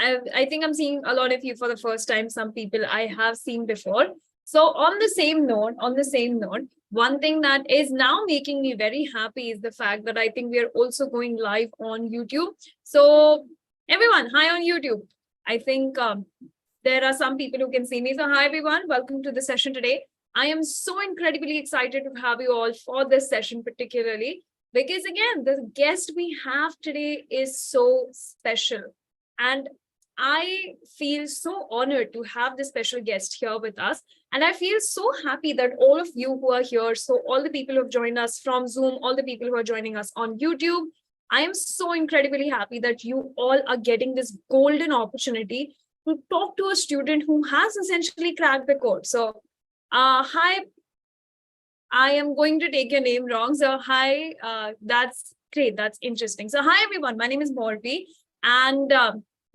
I think I'm seeing a lot of you for the first time. Some people I have seen before. So on the same note, one thing that is now making me very happy is the fact that I think we are also going live on YouTube. So everyone, hi on YouTube. I think there are some people who can see me. So hi everyone, welcome to the session today. I am so incredibly excited to have you all for this session particularly because again, the guest we have today is so special. And I feel so honored to have this special guest here with us. And I feel so happy that all of you who are here, so all the people who have joined us from Zoom, all the people who are joining us on YouTube, I am so incredibly happy that you all are getting this golden opportunity to talk to a student who has essentially cracked the code. So, hi, I am going to take your name wrong. So, hi, that's great. That's interesting. So, hi, everyone. My name is Morvi. And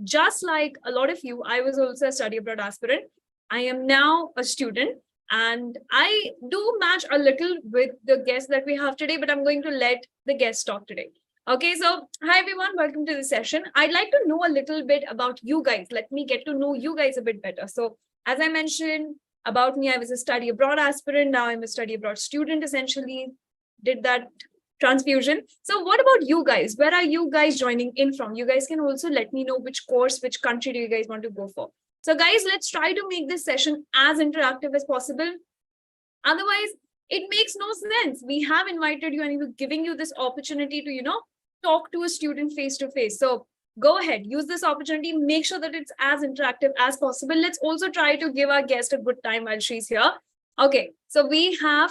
just like a lot of you, I was also a study abroad aspirant. I am now a student and I do match a little with the guest that we have today, but I'm going to let the guest talk today. Okay, so hi everyone, welcome to the session. I'd like to know a little bit about you guys. Let me get to know you guys a bit better. So as I mentioned about me, I was a study abroad aspirant. Now I'm a study abroad student, essentially did that transfusion. So what about you guys? Where are you guys joining in from? You guys can also let me know which course, which country do you guys want to go for. So guys, let's try to make this session as interactive as possible. Otherwise, it makes no sense. We have invited you and we're giving you this opportunity to, talk to a student face to face. So go ahead, use this opportunity, make sure that it's as interactive as possible. Let's also try to give our guest a good time while she's here. Okay, so we have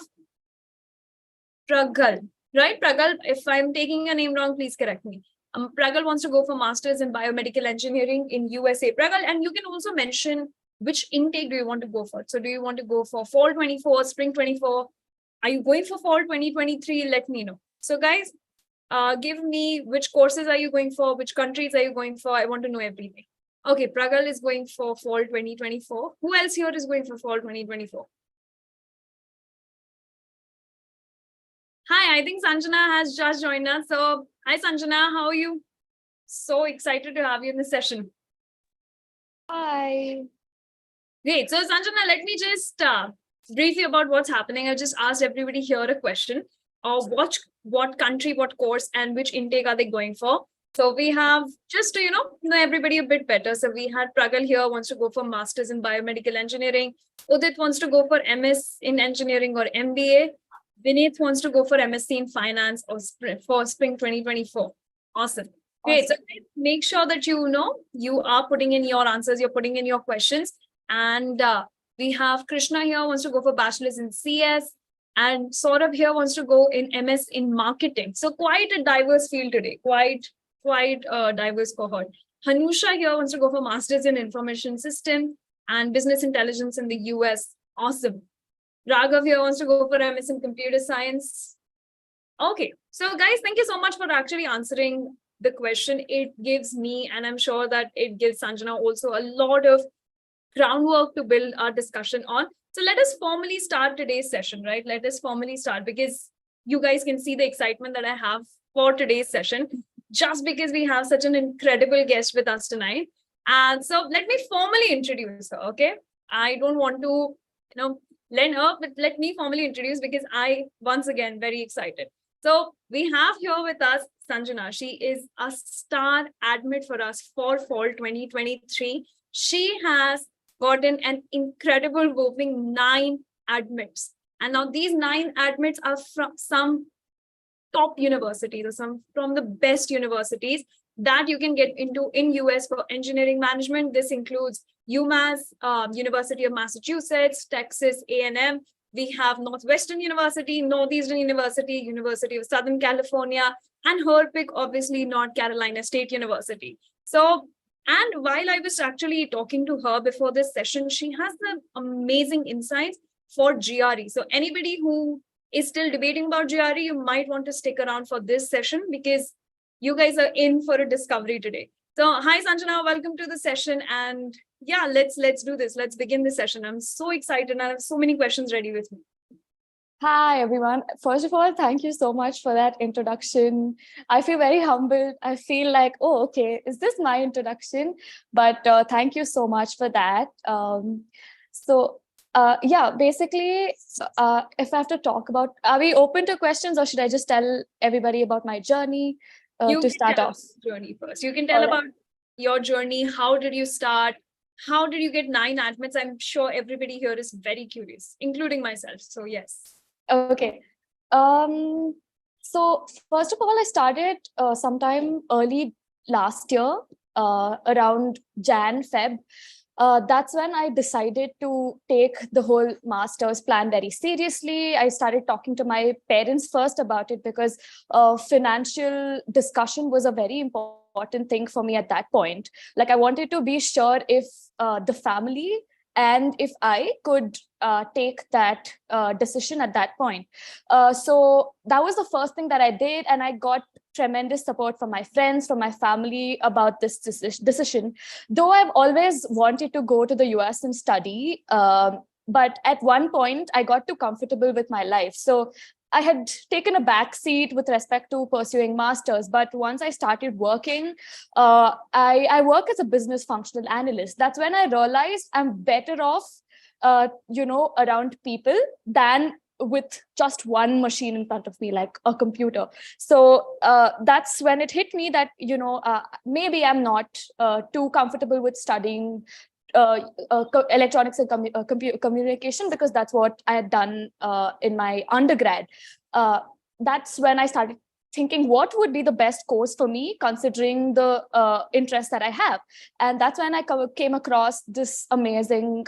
Pragal. Right, Pragal, if I'm taking your name wrong, please correct me. Pragal wants to go for Masters in Biomedical Engineering in USA. Pragal, and you can also mention which intake do you want to go for. So do you want to go for fall 24, spring 24? Are you going for fall 2023? Let me know. So guys, give me which courses are you going for? Which countries are you going for? I want to know everything. Okay, Pragal is going for fall 2024. Who else here is going for fall 2024? Hi, I think Sanjana has just joined us. So, hi Sanjana, how are you? So excited to have you in this session. Hi. Great. So, Sanjana, let me just brief you about what's happening. I just asked everybody here a question of what country, what course, and which intake are they going for. So we have just to know everybody a bit better. So we had Pragal here wants to go for Masters in Biomedical Engineering. Udit wants to go for MS in Engineering or MBA. Vineet wants to go for MSc in Finance or for Spring 2024. Awesome. Great. So make sure that you are putting in your answers, you're putting in your questions. And we have Krishna here wants to go for Bachelor's in CS. And Saurabh here wants to go in MS in Marketing. So quite a diverse field today, quite a diverse cohort. Hanusha here wants to go for Master's in Information System and Business Intelligence in the US. Awesome. Raghav here wants to go for MS in Computer Science. Okay, so guys, thank you so much for actually answering the question. It gives me, and I'm sure that it gives Sanjana also a lot of groundwork to build our discussion on. So let us formally start today's session, right? Let us formally start because you guys can see the excitement that I have for today's session, just because we have such an incredible guest with us tonight. And so let me formally introduce her, okay? I don't want to, lend her, but let me formally introduce because I, once again, very excited. So we have here with us Sanjana. She is a star admit for us for fall 2023. She has gotten an incredible whopping 9 admits. And now these 9 admits are from some top universities or some from the best universities that you can get into in US for engineering management. This includes UMass, University of Massachusetts, Texas A&M. We have Northwestern University, Northeastern University, University of Southern California, and her pick, obviously, North Carolina State University. So, and while I was actually talking to her before this session, she has the amazing insights for GRE. So anybody who is still debating about GRE, you might want to stick around for this session because you guys are in for a discovery today. So hi, Sanjana, welcome to the session. And yeah, let's do this. Let's begin the session. I'm so excited and I have so many questions ready with me. Hi, everyone. First of all, thank you so much for that introduction. I feel very humbled. I feel like, oh, okay, is this my introduction? But thank you so much for that. Yeah, basically, if I have to talk about, are we open to questions or should I just tell everybody about my journey You to can start tell off? about the journey first. You can tell All right. about your journey. How did you start? How did you get 9 admits? I'm sure everybody here is very curious, including myself. So yes. Okay. Um, so first of all, I started sometime early last year, around Jan, Feb. That's when I decided to take the whole master's plan very seriously. I started talking to my parents first about it because financial discussion was a very important thing for me at that point. Like I wanted to be sure if the family and if I could take that decision at that point. So that was the first thing that I did, and I got tremendous support from my friends, from my family about this decision. Though I've always wanted to go to the US and study, but at one point I got too comfortable with my life. So I had taken a back seat with respect to pursuing masters, but once I started working, I work as a business functional analyst. That's when I realized I'm better off, around people than with just one machine in front of me, like a computer. So that's when it hit me that maybe I'm not too comfortable with studying electronics and communication, because that's what I had done in my undergrad. That's when I started thinking what would be the best course for me considering the interest that I have. And that's when I came across this amazing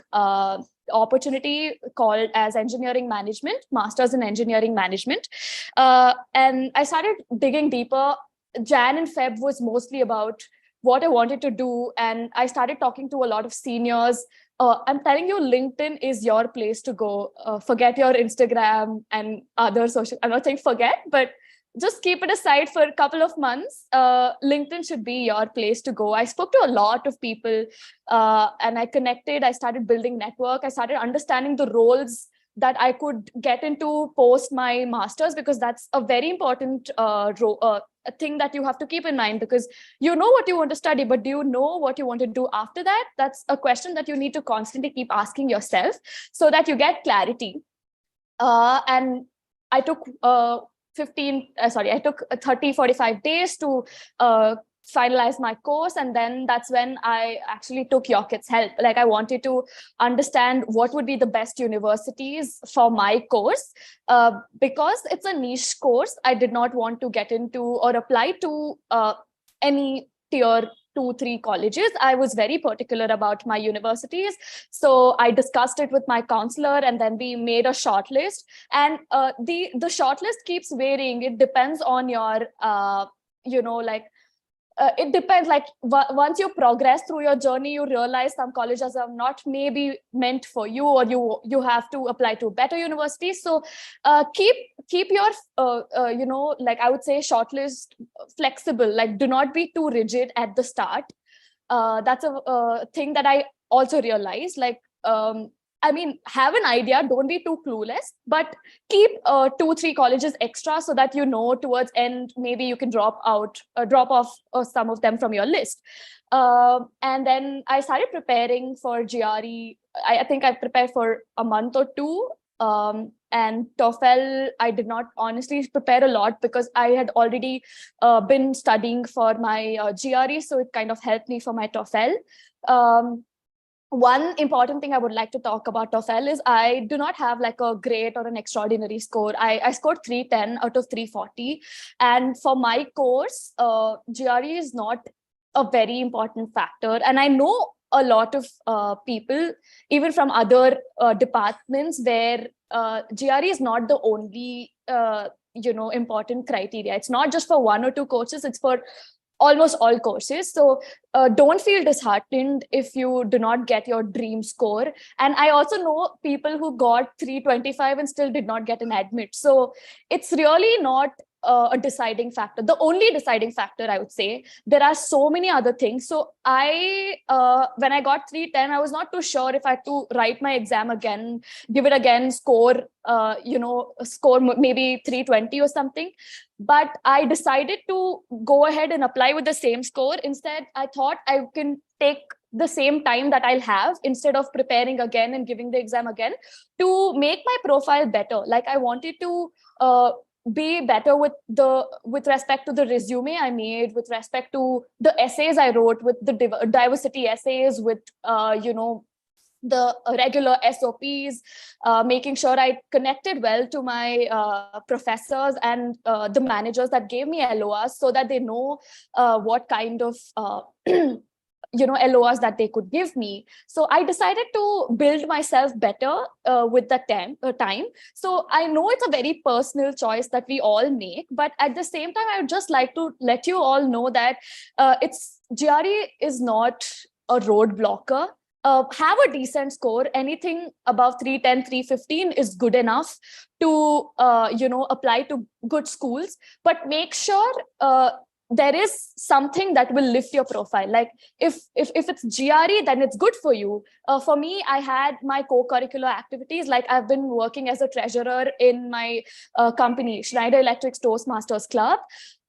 opportunity called as engineering management, masters in engineering management. And I started digging deeper. Jan and Feb was mostly about what I wanted to do. And I started talking to a lot of seniors. I'm telling you, LinkedIn is your place to go. Forget your Instagram and other social, I'm not saying forget, but just keep it aside for a couple of months. LinkedIn should be your place to go. I spoke to a lot of people and I connected. I started building network. I started understanding the roles that I could get into post my master's, because that's a very important a thing that you have to keep in mind, because you know what you want to study, but do you know what you want to do after that? That's a question that you need to constantly keep asking yourself so that you get clarity. And I took 45 days to finalize my course. And then that's when I actually took Yocket's help. Like I wanted to understand what would be the best universities for my course. Because it's a niche course, I did not want to get into or apply to any tier 2, 3 colleges. I was very particular about my universities. So I discussed it with my counselor, and then we made a short list. And the short list keeps varying. It depends on your it depends. Like once you progress through your journey, you realize some colleges are not maybe meant for you, or you have to apply to better universities. So keep your like I would say shortlist flexible. Like do not be too rigid at the start. That's a thing that I also realized. Like I mean, have an idea, don't be too clueless, but keep 2, 3 colleges extra so that towards end maybe you can drop off some of them from your list. And then I started preparing for GRE. I think I prepared for a month or two. And TOEFL, I did not honestly prepare a lot because I had already been studying for my GRE, so it kind of helped me for my TOEFL. One important thing I would like to talk about TOEFL is I do not have like a great or an extraordinary score. I scored 310 out of 340. And for my course, GRE is not a very important factor. And I know a lot of people, even from other departments, where GRE is not the only important criteria. It's not just for 1 or 2 courses, it's for almost all courses. So don't feel disheartened if you do not get your dream score. And I also know people who got 325 and still did not get an admit. So it's really not a deciding factor, the only deciding factor, I would say. There are so many other things. So when I got 310, I was not too sure if I had to write my exam again, give it again, score, score maybe 320 or something. But I decided to go ahead and apply with the same score. Instead, I thought I can take the same time that I'll have instead of preparing again and giving the exam again to make my profile better. Like I wanted to be better with respect to the resume I made, with respect to the essays I wrote, with the diversity essays, with the regular SOPs, making sure I connected well to my professors and the managers that gave me LORs, so that they know what kind of LORs that they could give me. So I decided to build myself better with that time. So I know it's a very personal choice that we all make, but at the same time, I would just like to let you all know that GRE is not a roadblocker. Have a decent score. Anything above 310, 315 is good enough to apply to good schools, but make sure there is something that will lift your profile. Like if it's GRE, then it's good for you. For me, I had my co-curricular activities. Like I've been working as a treasurer in my company, Schneider Electric's Toastmasters Club.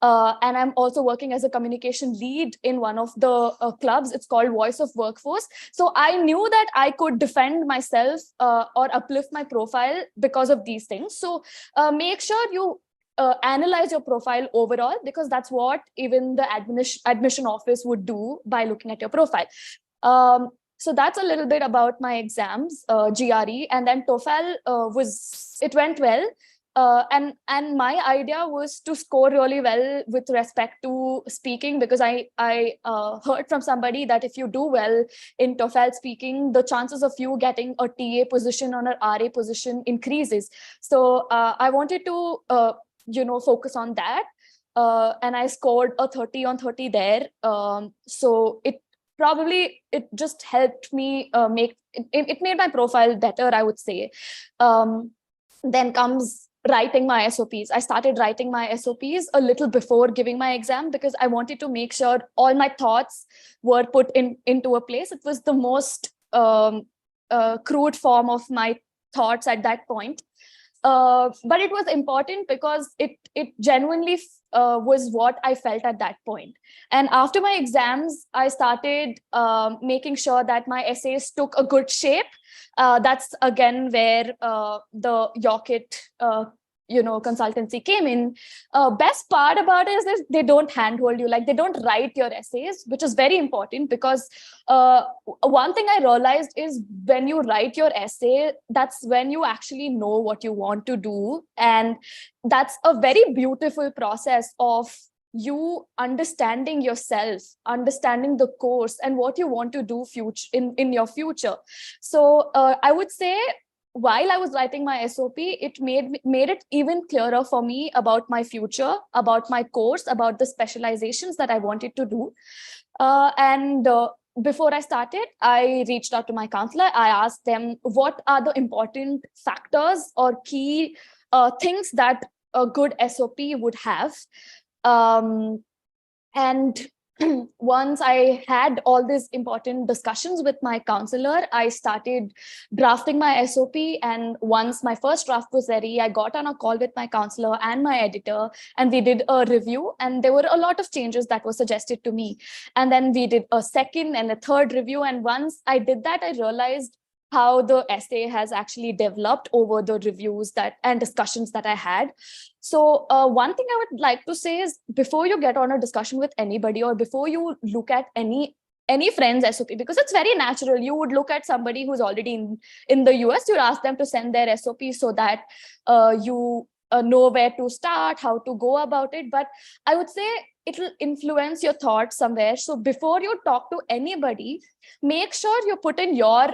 And I'm also working as a communication lead in one of the clubs. It's called Voice of Workforce. So I knew that I could defend myself or uplift my profile because of these things. So make sure you analyze your profile overall, because that's what even the admission office would do by looking at your profile. So that's a little bit about my exams, GRE, and then TOEFL it went well. And my idea was to score really well with respect to speaking, because I heard from somebody that if you do well in TOEFL speaking, the chances of you getting a TA position or an RA position increases. So I wanted to focus on that, and I scored a 30 on 30 there. So it just helped me it made my profile better, I would say. Then comes writing my SOPs. I started writing my SOPs a little before giving my exam, because I wanted to make sure all my thoughts were put into a place. It was the most crude form of my thoughts at that point. But it was important because it genuinely was what I felt at that point. And after my exams, I started making sure that my essays took a good shape. That's again where the Yocket consultancy came in. Best part about it is that they don't handhold you, like they don't write your essays, which is very important, because one thing I realized is when you write your essay, that's when you actually know what you want to do. And that's a very beautiful process of you understanding yourself, understanding the course and what you want to do in your future. So I would say, while I was writing my SOP, it made it even clearer for me about my future, about my course, about the specializations that I wanted to do. And before I started, I reached out to my counselor. I asked them what are the important factors or key things that a good SOP would have. And once I had all these important discussions with my counselor, I started drafting my SOP. And once my first draft was ready, I got on a call with my counselor and my editor, and we did a review. And there were a lot of changes that were suggested to me. And then we did a second and a third review. And once I did that, I realized how the essay has actually developed over the reviews and discussions that I had. So one thing I would like to say is, before you get on a discussion with anybody, or before you look at any friend's SOP, because it's very natural, you would look at somebody who's already in the US, you'd ask them to send their SOP so that you know where to start, how to go about it. But I would say it will influence your thoughts somewhere. So before you talk to anybody, make sure you put in your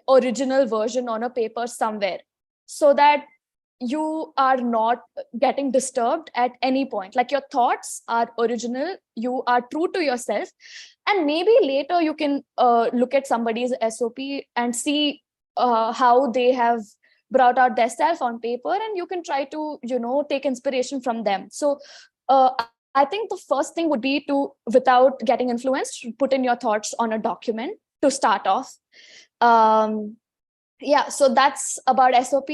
original version on a paper somewhere, so that you are not getting disturbed at any point. Like your thoughts are original, you are true to yourself, and maybe later you can look at somebody's SOP and see how they have brought out their self on paper, and you can try to, take inspiration from them. So I think the first thing would be to, without getting influenced, put in your thoughts on a document to start off. Yeah, so that's about SOP.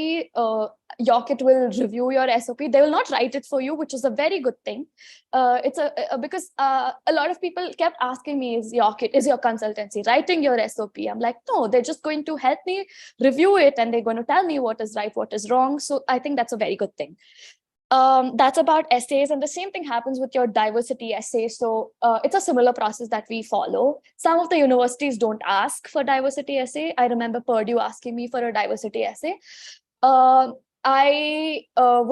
Yocket will review your SOP. They will not write it for you, which is a very good thing. It's because a lot of people kept asking me, is your consultancy writing your SOP? I'm like, no, they're just going to help me review it, and they're going to tell me what is right, what is wrong. So I think that's a very good thing. That's about essays, and the same thing happens with your diversity essay. So it's a similar process that we follow. Some of the universities don't ask for diversity essay. I remember Purdue asking me for a diversity essay. I wrote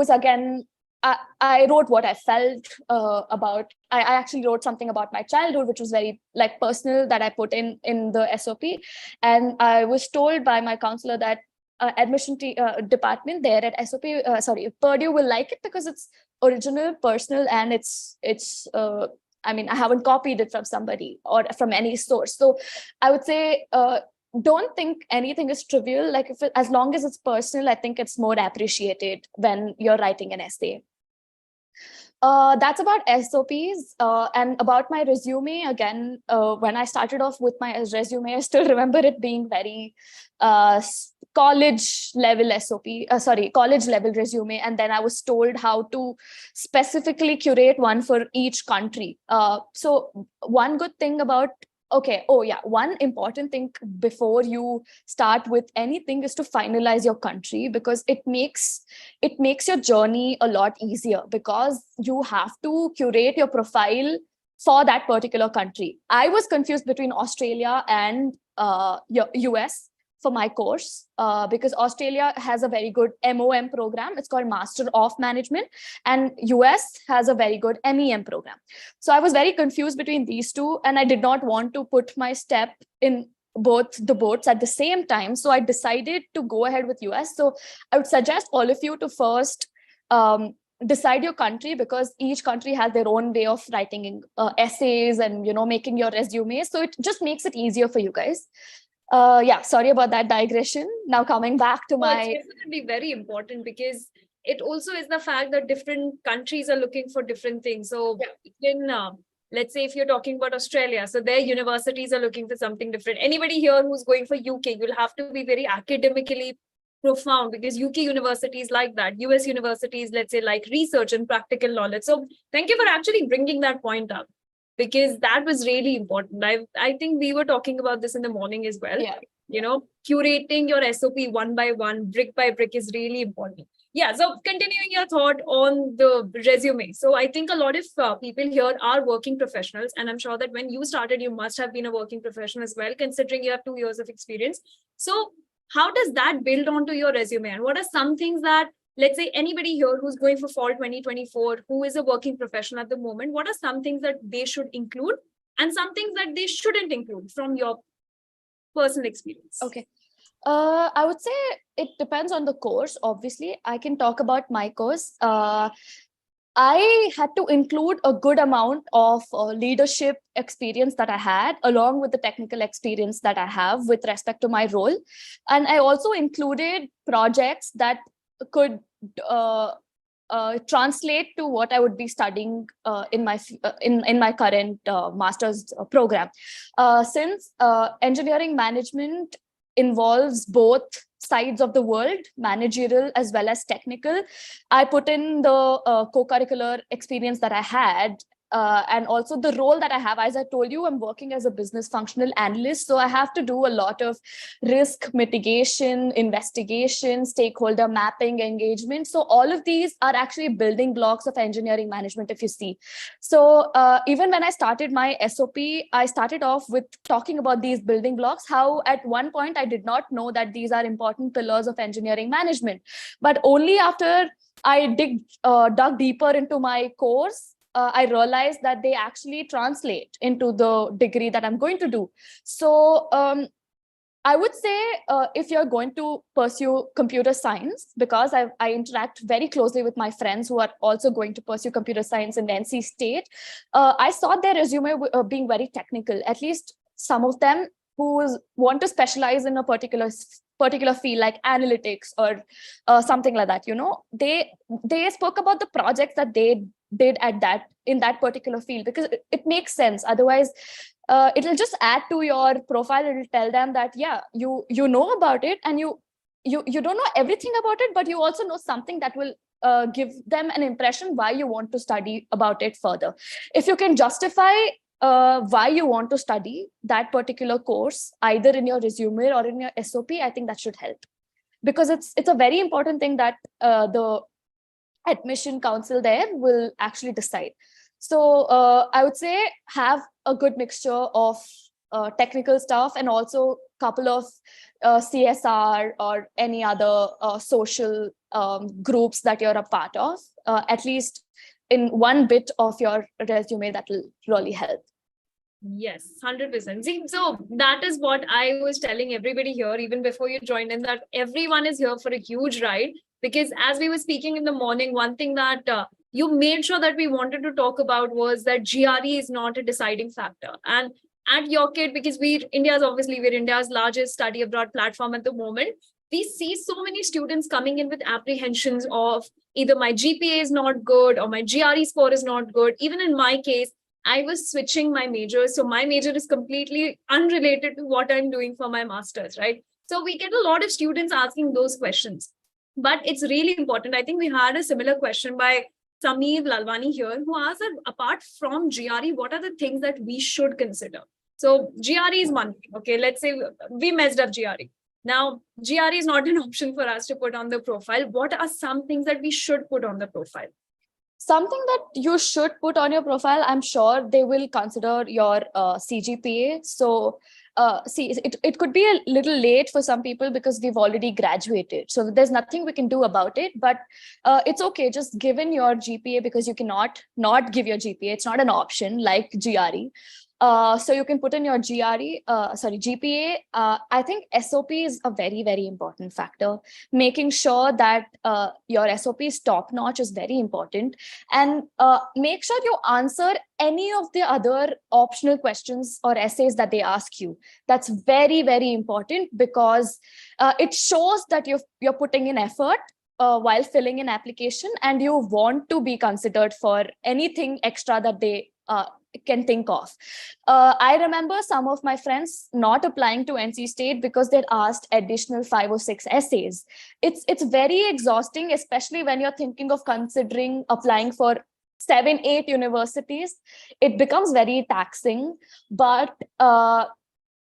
what I felt about. I actually wrote something about my childhood, which was very personal, that I put in the SOP. And I was told by my counselor that admission department there at Purdue will like it because it's original, personal, and it's I haven't copied it from somebody or from any source. So I would say don't think anything is trivial. As long as it's personal, I think it's more appreciated when you're writing an essay. That's about SOPs. And about my resume, again, when I started off with my resume, I still remember it being very college level resume. And then I was told how to specifically curate one for each country. So one good thing about one important thing before you start with anything is to finalize your country, because it makes your journey a lot easier, because you have to curate your profile for that particular country. I was confused between Australia and US for my course, because Australia has a very good MOM program. It's called Master of Management, and US has a very good MEM program. So I was very confused between these two, and I did not want to put my step in both the boats at the same time. So I decided to go ahead with US. So I would suggest all of you to first decide your country, because each country has their own way of writing essays and making your resume. So it just makes it easier for you guys. Sorry about that digression. Now coming back to it's definitely very important, because it also is the fact that different countries are looking for different things. So let's say if you're talking about Australia, so their universities are looking for something different. Anybody here who's going for UK, you'll have to be very academically profound, because UK universities like that. US universities, let's say, like research and practical knowledge. So thank you for actually bringing that point up, because that was really important. I think we were talking about this in the morning as well. Curating your SOP one by one, brick by brick, is really important. So continuing your thought on the resume. So I think a lot of people here are working professionals, and I'm sure that when you started, you must have been a working professional as well, considering you have 2 years of experience. So how does that build onto your resume, and what are some things that, let's say, anybody here who's going for fall 2024, who is a working professional at the moment, what are some things that they should include and some things that they shouldn't include from your personal experience? Okay. I would say it depends on the course. Obviously, I can talk about my course. I had to include a good amount of leadership experience that I had, along with the technical experience that I have with respect to my role. And I also included projects that could translate to what I would be studying in my current master's program. Since engineering management involves both sides of the world, managerial as well as technical, I put in the co-curricular experience that I had. And also the role that I have. As I told you, I'm working as a business functional analyst. So I have to do a lot of risk mitigation, investigation, stakeholder mapping, engagement. So all of these are actually building blocks of engineering management, if you see. So even when I started my SOP, I started off with talking about these building blocks, how at one point I did not know that these are important pillars of engineering management. But only after I dug deeper into my course, I realized that they actually translate into the degree that I'm going to do. So I would say if you're going to pursue computer science, because I interact very closely with my friends who are also going to pursue computer science in NC State, I saw their resume being very technical. At least some of them who want to specialize in a particular field like analytics or something like that, they spoke about the projects that they did in that particular field, because it makes sense. Otherwise it'll just add to your profile. It'll tell them that you know about it, and you don't know everything about it, but you also know something that will give them an impression why you want to study about it further. If you can justify why you want to study that particular course, either in your resume or in your SOP, I think that should help, because it's a very important thing that the admission council there will actually decide. So I would say have a good mixture of technical stuff, and also couple of CSR or any other social groups that you're a part of, at least in one bit of your resume. That will really help. Yes, 100%. See, so that is what I was telling everybody here, even before you joined in, that everyone is here for a huge ride. Because as we were speaking in the morning, one thing that you made sure that we wanted to talk about was that GRE is not a deciding factor. And at Yocket, because we're India's largest study abroad platform at the moment, we see so many students coming in with apprehensions of either my GPA is not good or my GRE score is not good. Even in my case, I was switching my major. So my major is completely unrelated to what I'm doing for my master's, right? So we get a lot of students asking those questions. But it's really important. I think we had a similar question by Sameer Lalwani here, who asked that apart from GRE, what are the things that we should consider? So GRE is one thing. Okay, let's say we messed up GRE. Now, GRE is not an option for us to put on the profile. What are some things that we should put on the profile? Something that you should put on your profile, I'm sure they will consider your CGPA. So it could be a little late for some people because we've already graduated. So there's nothing we can do about it, but it's okay. Just give in your GPA, because you cannot not give your GPA. It's not an option like GRE. So you can put in your GPA. I think SOP is a very, very important factor. Making sure that your SOP is top notch is very important. And make sure you answer any of the other optional questions or essays that they ask you. That's very, very important, because it shows that you're putting in effort while filling an application, and you want to be considered for anything extra that they can think of. I remember some of my friends not applying to NC State because they'd asked additional 5 or 6 essays. It's very exhausting, especially when you're thinking of considering applying for 7, 8 universities. It becomes very taxing, but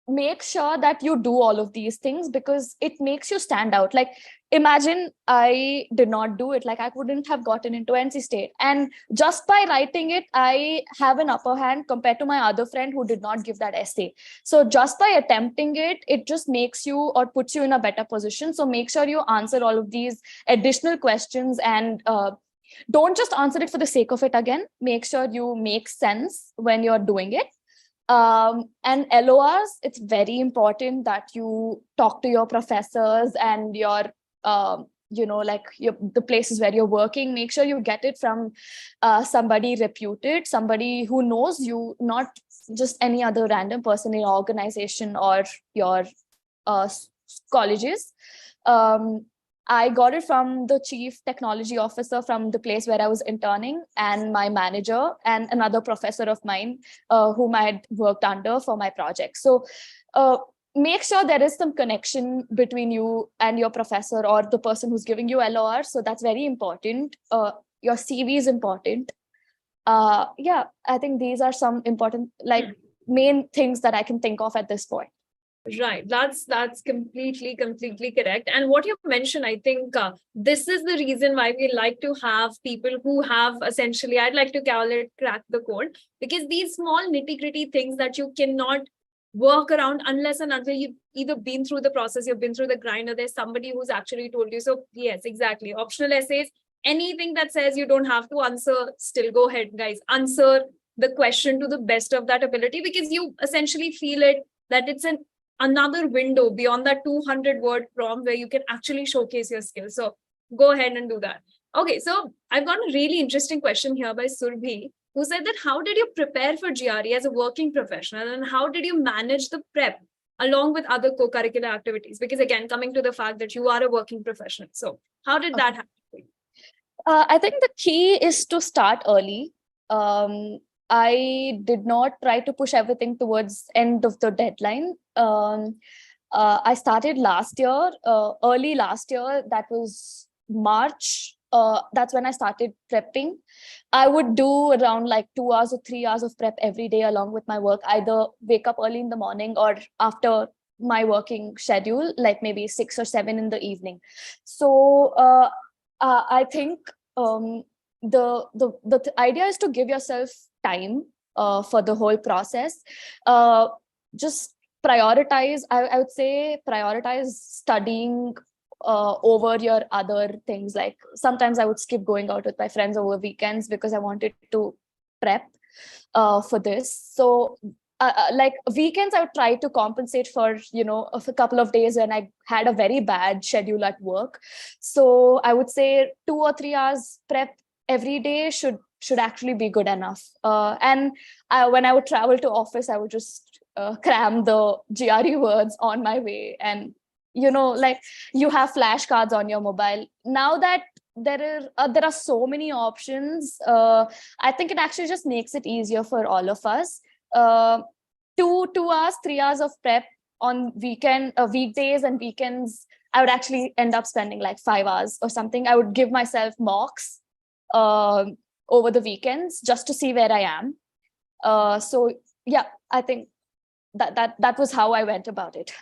make sure that you do all of these things, because it makes you stand out. Like, imagine I did not do it, like I wouldn't have gotten into NC State, and just by writing it I have an upper hand compared to my other friend who did not give that essay. So just by attempting it, it just makes you or puts you in a better position. So make sure you answer all of these additional questions, and don't just answer it for the sake of it. Again, make sure you make sense when you're doing it. And LORs, it's very important that you talk to your professors and your the places where you're working. Make sure you get it from somebody reputed, somebody who knows you, not just any other random person in your organization or your colleges. I got it from the chief technology officer from the place where I was interning, and my manager, and another professor of mine whom I had worked under for my project. So make sure there is some connection between you and your professor or the person who's giving you LOR. So that's very important. Your CV is important. I think these are some important, main things that I can think of at this point. Right. That's completely correct. And what you mentioned, I think this is the reason why we like to have people who have essentially, I'd like to call it crack the code, because these small nitty-gritty things that you cannot work around unless and until you've either been through the process, you've been through the grind, or there's somebody who's actually told you. So yes, exactly. Optional essays, anything that says you don't have to answer, still go ahead, guys. Answer the question to the best of that ability, because you essentially feel it that it's another window beyond that 200-word prompt where you can actually showcase your skills. So go ahead and do that. Okay, so I've got a really interesting question here by Surbhi, who said that how did you prepare for GRE as a working professional, and how did you manage the prep along with other co-curricular activities? Because again, coming to the fact that you are a working professional. So how did that happen for you? I think the key is to start early. I did not try to push everything towards end of the deadline. I started last year, early last year. That was March. That's when I started prepping. I would do around like 2 hours or 3 hours of prep every day along with my work. Either wake up early in the morning or after my working schedule, like maybe 6 or 7 in the evening. So I think the idea is to give yourself time for the whole process. Just prioritize. I would say prioritize studying over your other things. Like sometimes I would skip going out with my friends over weekends because I wanted to prep for this. So like weekends I would try to compensate for, a couple of days when I had a very bad schedule at work. So I would say 2 or 3 hours prep every day should actually be good enough. And when I would travel to office, I would just cram the GRE words on my way. And like you have flashcards on your mobile now. That there are so many options. I think it actually just makes it easier for all of us. 2 hours, 3 hours of prep on weekdays and weekends, I would actually end up spending like 5 hours or something. I would give myself mocks over the weekends just to see where I am. So yeah, I think that was how I went about it.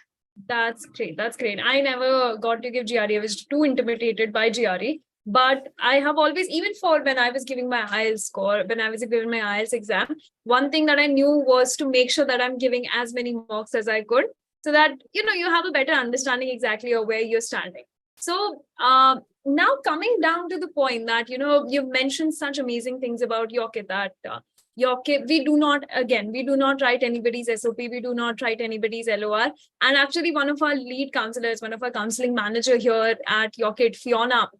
That's great. That's great. I never got to give GRE. I was too intimidated by GRE. But I have always, even for when I was giving my IELTS score, when I was giving my IELTS exam, one thing that I knew was to make sure that I'm giving as many mocks as I could, so that, you have a better understanding exactly of where you're standing. So now coming down to the point that, you've mentioned such amazing things about Yocket, that Yocket, we do not write anybody's SOP, we do not write anybody's LOR. And actually one of our lead counselors, one of our counseling manager here at Yocket, Fiona,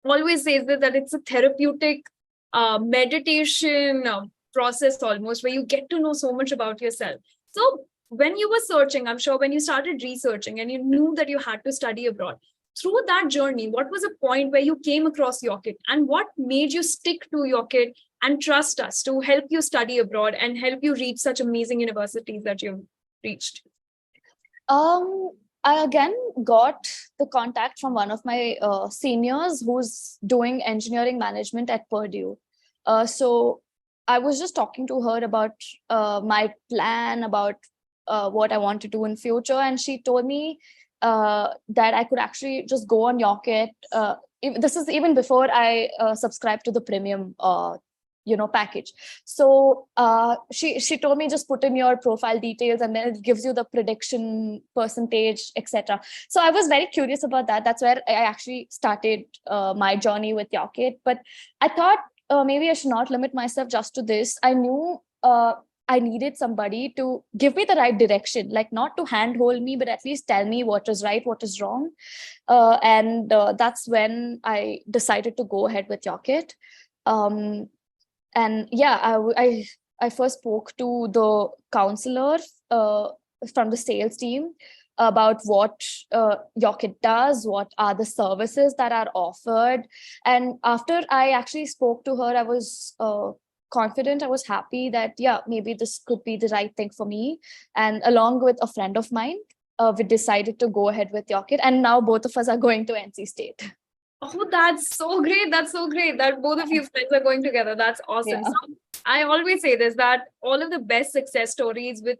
always says that it's a therapeutic meditation process almost, where you get to know so much about yourself. So when you were searching, I'm sure when you started researching and you knew that you had to study abroad, through that journey, what was a point where you came across Yocket, and what made you stick to Yocket and trust us to help you study abroad and help you reach such amazing universities that you've reached? I again got the contact from one of my seniors who's doing engineering management at Purdue. So I was just talking to her about my plan, about what I want to do in future. And she told me that I could actually just go on Yocket. This is even before I subscribed to the premium package. So she told me just put in your profile details and then it gives you the prediction percentage, etc. So I was very curious about that. That's where I actually started my journey with Yocket. But I thought maybe I should not limit myself just to this. I knew I needed somebody to give me the right direction, like not to handhold me, but at least tell me what is right, what is wrong. And that's when I decided to go ahead with Yocket. And yeah, I first spoke to the counselor from the sales team about what Yocket does, what are the services that are offered. And after I actually spoke to her, I was confident, I was happy that, yeah, maybe this could be the right thing for me. And along with a friend of mine, we decided to go ahead with Yocket. And now both of us are going to NC State. Oh, that's so great. That's so great that both of you friends are going together. That's awesome. Yeah. So I always say this, that all of the best success stories with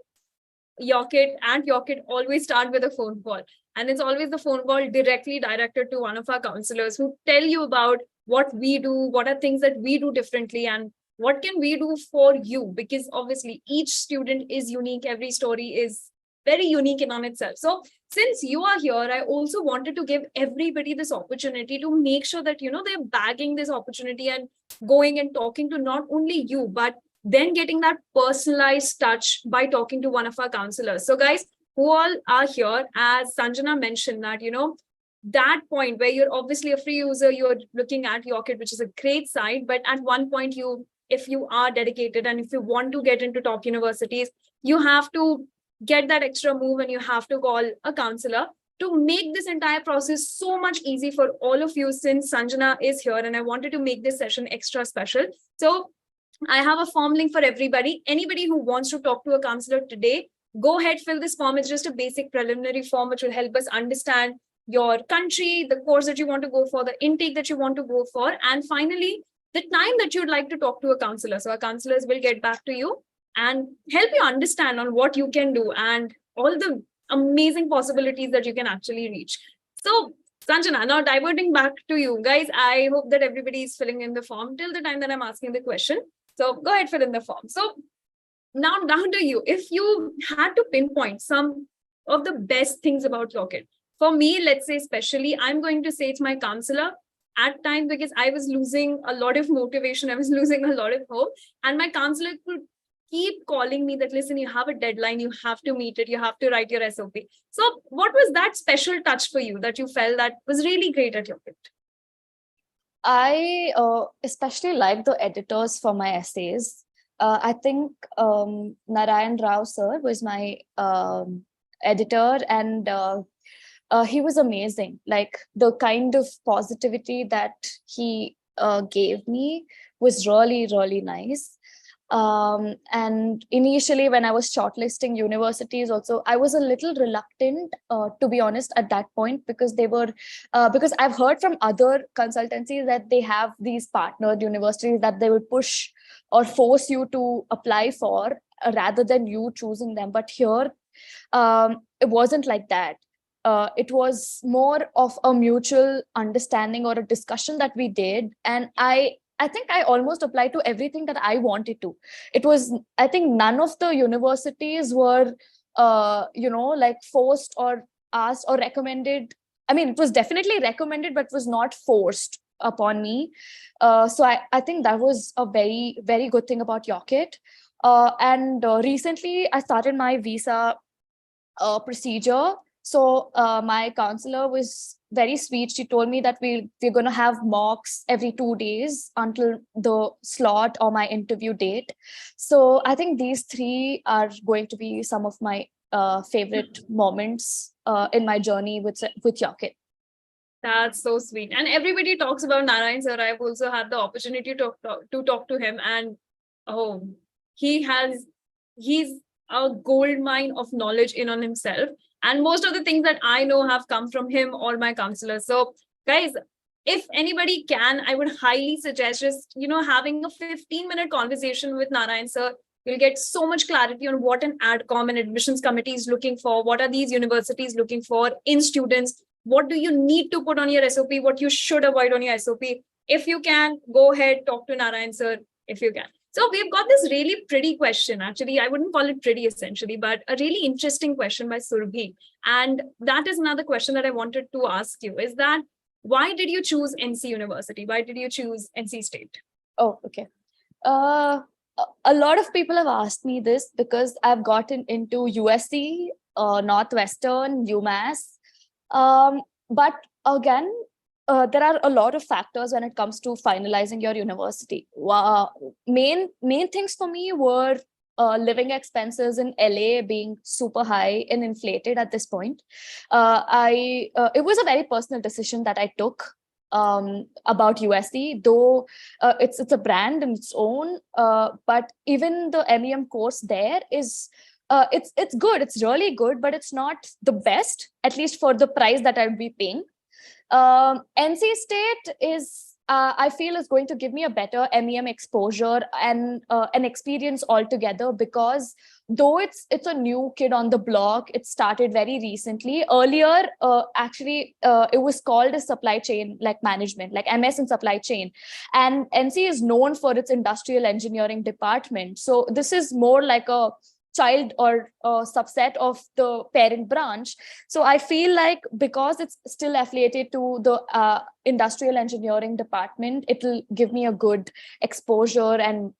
Yocket and Yocket always start with a phone call. And it's always the phone call directly directed to one of our counselors who tell you about what we do, what are things that we do differently, and what can we do for you? Because obviously each student is unique. Every story is very unique in on itself. So since you are here, I also wanted to give everybody this opportunity to make sure that, they're bagging this opportunity and going and talking to not only you, but then getting that personalized touch by talking to one of our counselors. So guys who all are here, as Sanjana mentioned that, that point where you're obviously a free user, you're looking at Yocket, which is a great site, but at one point if you are dedicated and if you want to get into top universities, you have to get that extra move and you have to call a counselor to make this entire process so much easy for all of you, since Sanjana is here and I wanted to make this session extra special. So I have a form link for everybody. Anybody who wants to talk to a counselor today, go ahead, fill this form. It's just a basic preliminary form which will help us understand your country, the course that you want to go for, the intake that you want to go for, and finally, the time that you'd like to talk to a counselor. So our counselors will get back to you and help you understand on what you can do and all the amazing possibilities that you can actually reach. So Sanjana, now diverting back to you guys, I hope that everybody is filling in the form till the time that I'm asking the question. So go ahead, fill in the form. So now down to you. If you had to pinpoint some of the best things about Yocket, for me, let's say especially, I'm going to say it's my counselor at times, because I was losing a lot of motivation. I was losing a lot of hope. And my counselor could keep calling me that, listen, you have a deadline, you have to meet it, you have to write your SOP. So what was that special touch for you that you felt that was really great at Yocket? I especially like the editors for my essays. I think Narayan Rao sir was my editor, and he was amazing. Like the kind of positivity that he gave me was really, really nice. And initially, when I was shortlisting universities also, I was a little reluctant, to be honest, at that point, because they were because I've heard from other consultancies that they have these partnered universities that they would push or force you to apply for, rather than you choosing them. But here, it wasn't like that. It was more of a mutual understanding or a discussion that we did, and I think I almost applied to everything that I wanted to. It was, I think none of the universities were, like forced or asked or recommended. I mean, it was definitely recommended, but was not forced upon me. So I think that was a very, very good thing about Yocket. And recently I started my visa procedure. So my counselor was very sweet. She told me that we're going to have mocks every 2 days until the slot or my interview date. So I think these three are going to be some of my favorite moments in my journey with Yocket. That's so sweet. And everybody talks about Narayan sir. I've also had the opportunity to talk to him, and oh, he's a gold mine of knowledge in on himself. And most of the things that I know have come from him or my counselors. So guys, if anybody can, I would highly suggest just, having a 15-minute conversation with Narayan sir. You'll get so much clarity on what an AdCom and admissions committee is looking for. What are these universities looking for in students? What do you need to put on your SOP? What you should avoid on your SOP? If you can, go ahead, talk to Narayan sir, if you can. So we've got this really pretty question. Actually, I wouldn't call it pretty essentially, but a really interesting question by Surbhi. And that is another question that I wanted to ask you, is that why did you choose NC University? Why did you choose NC State? Oh, okay. A lot of people have asked me this because I've gotten into USC, Northwestern, UMass. But again, there are a lot of factors when it comes to finalizing your university. Main things for me were living expenses in LA being super high and inflated at this point. It was a very personal decision that I took about USC, though it's a brand in its own. But even the MEM course there is. It's good. It's really good, but it's not the best, at least for the price that I'll be paying. NC State is, I feel, is going to give me a better MEM exposure and an experience altogether, because though it's a new kid on the block, it started very recently. Earlier, it was called a supply chain like management, like MS in supply chain, and NC is known for its industrial engineering department. So this is more like a child or subset of the parent branch. So I feel like because it's still affiliated to the industrial engineering department, it'll give me a good exposure and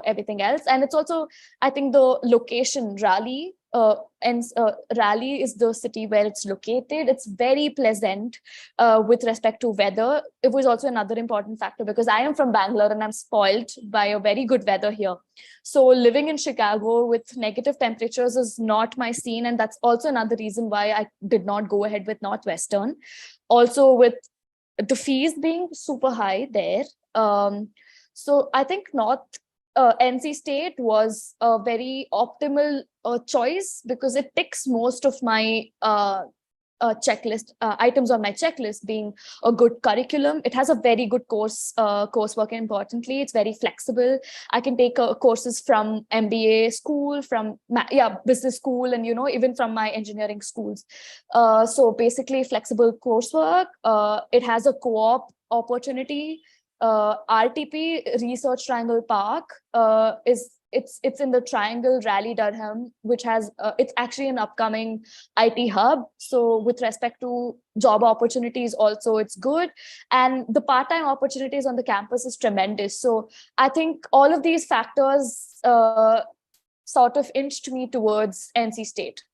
everything else. And it's also, I think, the location, Raleigh, and Raleigh is the city where it's located. It's very pleasant with respect to weather. It was also another important factor because I am from Bangalore and I'm spoiled by a very good weather here. So living in Chicago with negative temperatures is not my scene. And that's also another reason why I did not go ahead with Northwestern. Also with the fees being super high there. So I think NC State was a very optimal choice because it ticks most of my checklist items on my checklist, being a good curriculum. It has a very good coursework. Importantly, it's very flexible. I can take courses from MBA school, from business school, and even from my engineering schools. So basically, flexible coursework. It has a co-op opportunity. RTP, Research Triangle Park, it's in the Triangle Raleigh Durham, which has it's actually an upcoming IT hub. So with respect to job opportunities, also it's good, and the part-time opportunities on the campus is tremendous. So I think all of these factors sort of inched me towards NC State.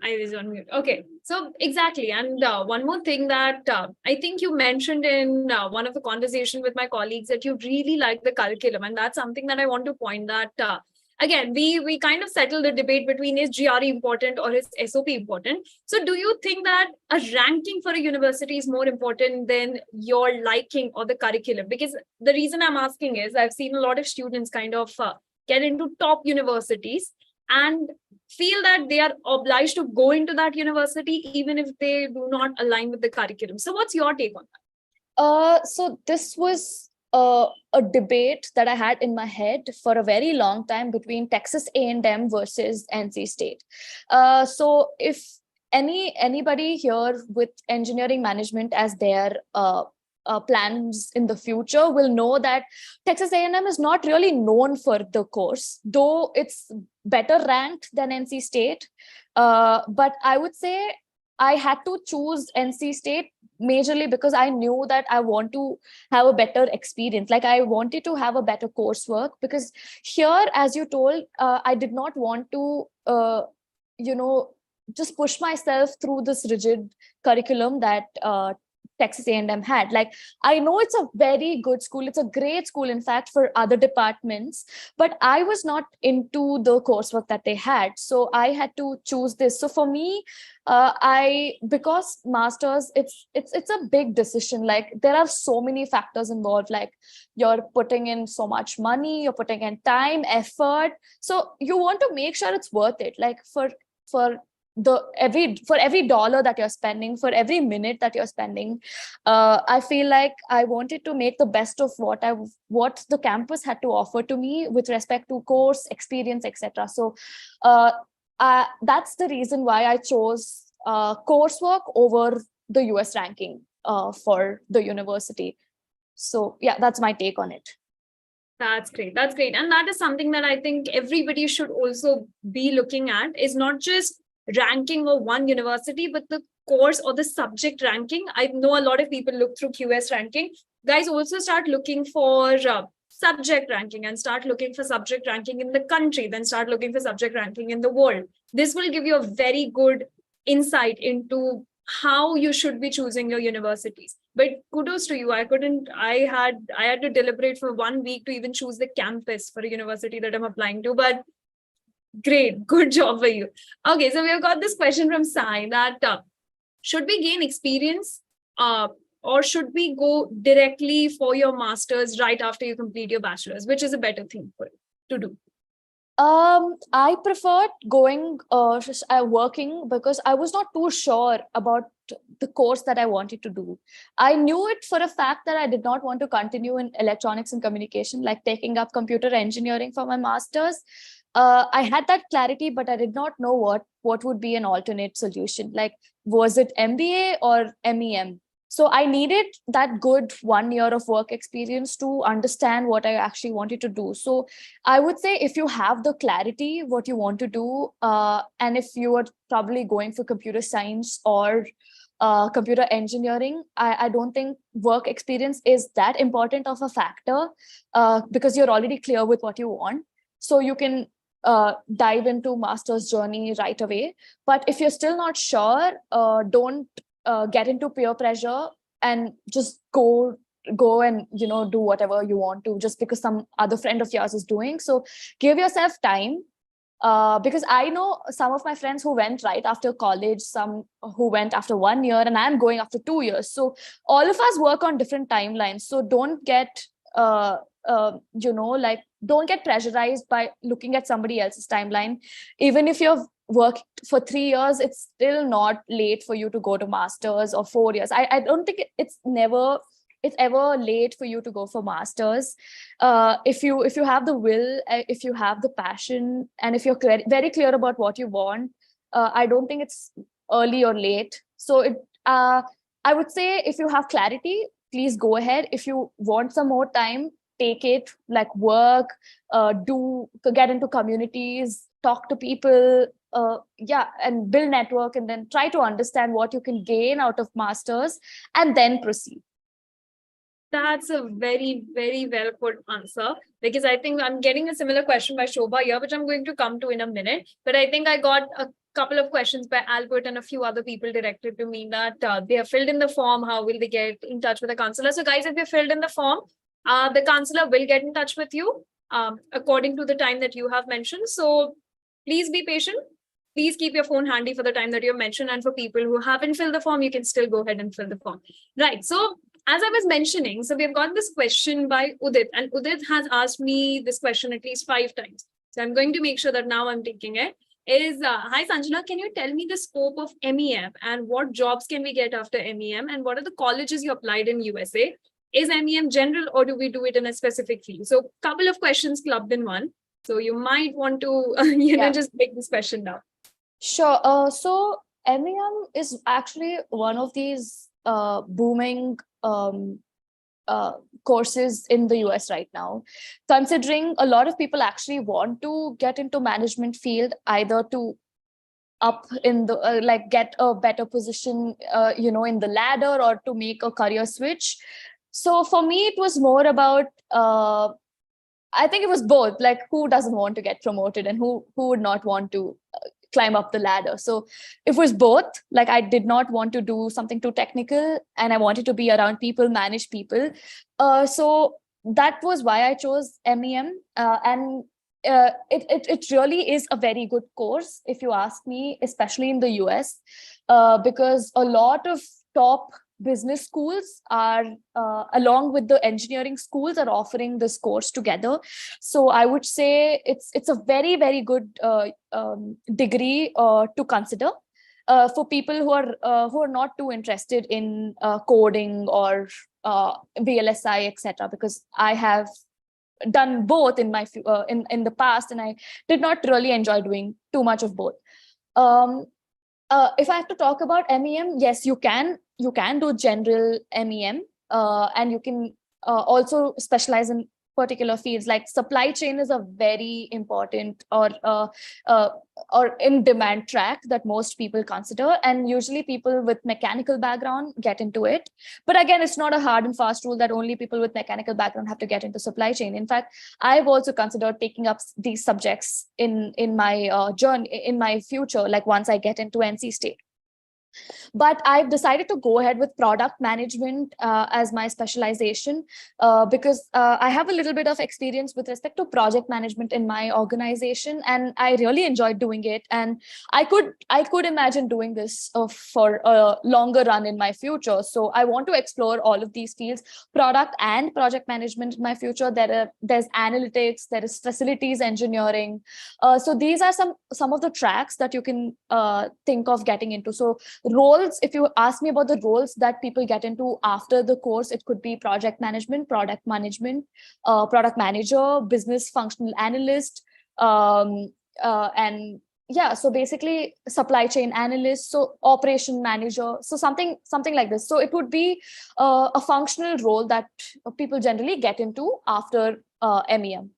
I was on mute. Okay, so exactly. And one more thing that I think you mentioned in one of the conversations with my colleagues, that you really like the curriculum. And that's something that I want to point that, again, we kind of settled the debate between is GRE important or is SOP important. So do you think that a ranking for a university is more important than your liking or the curriculum? Because the reason I'm asking is I've seen a lot of students kind of get into top universities and feel that they are obliged to go into that university even if they do not align with the curriculum. So what's your take on that? So this was a debate that I had in my head for a very long time between Texas A&M versus NC State. So if anybody here with engineering management as their plans in the future will know that Texas A&M is not really known for the course, though it's better ranked than NC State. But I would say I had to choose NC State majorly because I knew that I want to have a better experience. Like I wanted to have a better coursework, because here, as you told, I did not want to, just push myself through this rigid curriculum that Texas A&M had. Like, I know it's a very good school. It's a great school, in fact, for other departments, but I was not into the coursework that they had. So I had to choose this. So for me, because masters, it's a big decision. Like there are so many factors involved. Like you're putting in so much money, you're putting in time, effort. So you want to make sure it's worth it. Like for every dollar that you're spending, for every minute that you're spending, I feel like I wanted to make the best of what the campus had to offer to me with respect to course experience, etc. So that's the reason why I chose coursework over the US ranking for the university. So yeah, that's my take on it. That's great. That's great. And that is something that I think everybody should also be looking at, is not just ranking of one university, but the course or the subject ranking. I know a lot of people look through QS ranking. Guys, also start looking for subject ranking, and start looking for subject ranking in the country, then start looking for subject ranking in the world. This will give you a very good insight into how you should be choosing your universities. But kudos to you. I had to deliberate for 1 week to even choose the campus for a university that I'm applying to, but great, good job for you. Okay, so we've got this question from Sai that should we gain experience or should we go directly for your master's right after you complete your bachelor's? Which is a better thing to do? I preferred going working, because I was not too sure about the course that I wanted to do. I knew it for a fact that I did not want to continue in electronics and communication, like taking up computer engineering for my master's. I had that clarity, but I did not know what would be an alternate solution. Like, was it MBA or MEM? So I needed that good 1 year of work experience to understand what I actually wanted to do. So I would say if you have the clarity what you want to do, and if you are probably going for computer science or computer engineering, I don't think work experience is that important of a factor, because you're already clear with what you want. So you can dive into master's journey right away. But if you're still not sure, don't get into peer pressure and just go and do whatever you want to just because some other friend of yours is doing. So give yourself time, because I know some of my friends who went right after college, some who went after 1 year, and I'm going after 2 years. So all of us work on different timelines. So don't get like, don't get pressurized by looking at somebody else's timeline. Even if you've worked for 3 years, it's still not late for you to go to masters, or 4 years. I don't think it's ever late for you to go for masters. If you have the will, if you have the passion, and if you're very clear about what you want, I don't think it's early or late. So I would say, if you have clarity, please go ahead. If you want some more time, take it, like work, get into communities, talk to people, and build network, and then try to understand what you can gain out of masters, and then proceed. That's a very, very well put answer, because I think I'm getting a similar question by Shobha here, which I'm going to come to in a minute. But I think I got a couple of questions by Albert and a few other people directed to me that they have filled in the form. How will they get in touch with the counselor? So guys, if you filled in the form, the counselor will get in touch with you according to the time that you have mentioned. So please be patient. Please keep your phone handy for the time that you have mentioned. And for people who haven't filled the form, you can still go ahead and fill the form. Right. So as I was mentioning, so we've got this question by Udit, and Udit has asked me this question at least 5 times. So I'm going to make sure that now I'm taking it. Hi Sanjana, can you tell me the scope of MEM and what jobs can we get after MEM, and what are the colleges you applied in USA? Is MEM general, or do we do it in a specific field? So couple of questions clubbed in one. So you might want to, just break this question down. Sure. So MEM is actually one of these booming courses in the US right now, considering a lot of people actually want to get into management field, either to up in the get a better position in the ladder, or to make a career switch. So for me, it was more about I think it was both, like, who doesn't want to get promoted, and who would not want to climb up the ladder. So it was both. Like, I did not want to do something too technical, and I wanted to be around people, manage people. So that was why I chose MEM. And it really is a very good course, if you ask me, especially in the US, because a lot of top business schools are along with the engineering schools are offering this course together. So I would say it's a very, very good degree to consider for people who are not too interested in coding or VLSI, etc. Because I have done both in my in the past, and I did not really enjoy doing too much of both. If I have to talk about MEM, yes, you can do general MEM, and you can also specialize in particular fields. Like supply chain is a very important or in demand track that most people consider, and usually people with mechanical background get into it. But again, it's not a hard and fast rule that only people with mechanical background have to get into supply chain. In fact, I've also considered taking up these subjects in my journey, in my future, like once I get into NC State. But I've decided to go ahead with product management as my specialization, because I have a little bit of experience with respect to project management in my organization, and I really enjoyed doing it. And I could imagine doing this for a longer run in my future. So I want to explore all of these fields, product and project management in my future. There's analytics, there is facilities engineering. So these are some of the tracks that you can think of getting into. So roles, if you ask me about the roles that people get into after the course, it could be project management, product management, product manager, business functional analyst, and yeah, so basically supply chain analyst, so operation manager, so something like this. So it would be a functional role that people generally get into after MEM.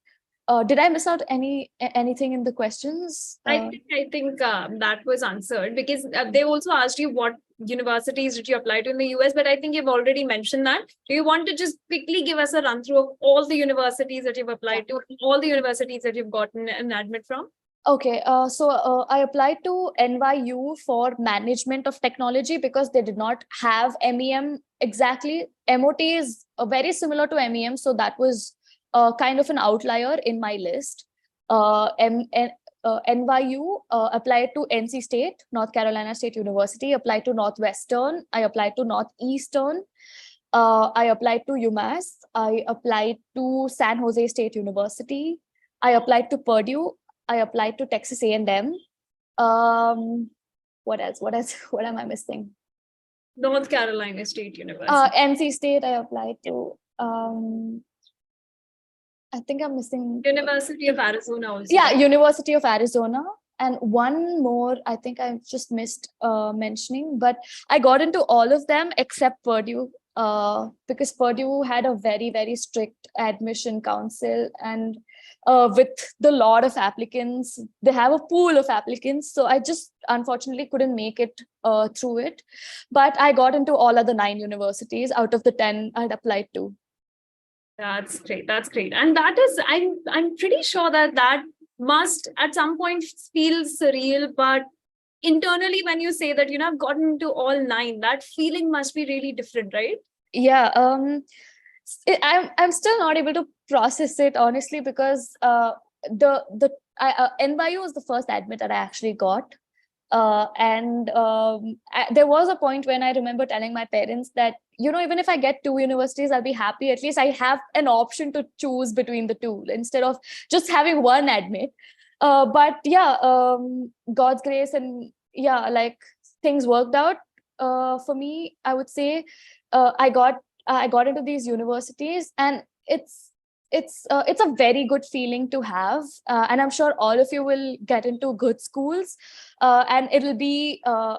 Did I miss out anything in the questions? I think that was answered, because they also asked you what universities did you apply to in the US? But I think you've already mentioned that. Do you want to just quickly give us a run through of all the universities that you've applied to, all the universities that you've gotten an admit from? Okay, so I applied to NYU for management of technology because they did not have MEM exactly. MOT is very similar to MEM, so that was kind of an outlier in my list. NYU applied to NC State, North Carolina State University, applied to Northwestern, I applied to Northeastern, I applied to UMass, I applied to San Jose State University, I applied to Purdue, I applied to Texas A&M. What else? What am I missing? North Carolina State University. NC State, I applied to. I think I'm missing. University of Arizona also. Yeah, University of Arizona. And one more, I think I just missed mentioning, but I got into all of them except Purdue. Because Purdue had a very, very strict admission council, and with the lot of applicants, they have a pool of applicants. So I just unfortunately couldn't make it through it. But I got into all other 9 universities out of the 10 I'd applied to. That's great. That's great. And that is, I'm pretty sure that must at some point feel surreal, but internally when you say that I've gotten into all 9, that feeling must be really different, right? Yeah, I'm still not able to process it honestly, because NYU was the first admit that I actually got, and there was a point when I remember telling my parents that even if I get 2 universities, I'll be happy. At least I have an option to choose between the 2 instead of just having one admit. But yeah, God's grace and like things worked out for me. I would say I got into these universities, and it's a very good feeling to have, and I'm sure all of you will get into good schools, and it'll be a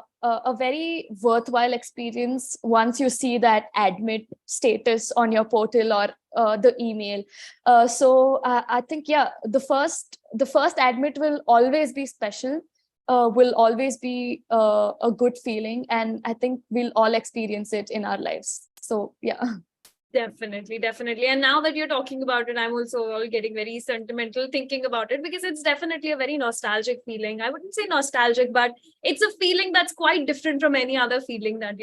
very worthwhile experience once you see that admit status on your portal or the email. So I think the first admit will always be special. Will always be a good feeling, and I think we'll all experience it in our lives. So yeah. Definitely. And now that you're talking about it, I'm also getting very sentimental thinking about it, because it's definitely a very nostalgic feeling. I wouldn't say nostalgic, but it's a feeling that's quite different from any other feeling that,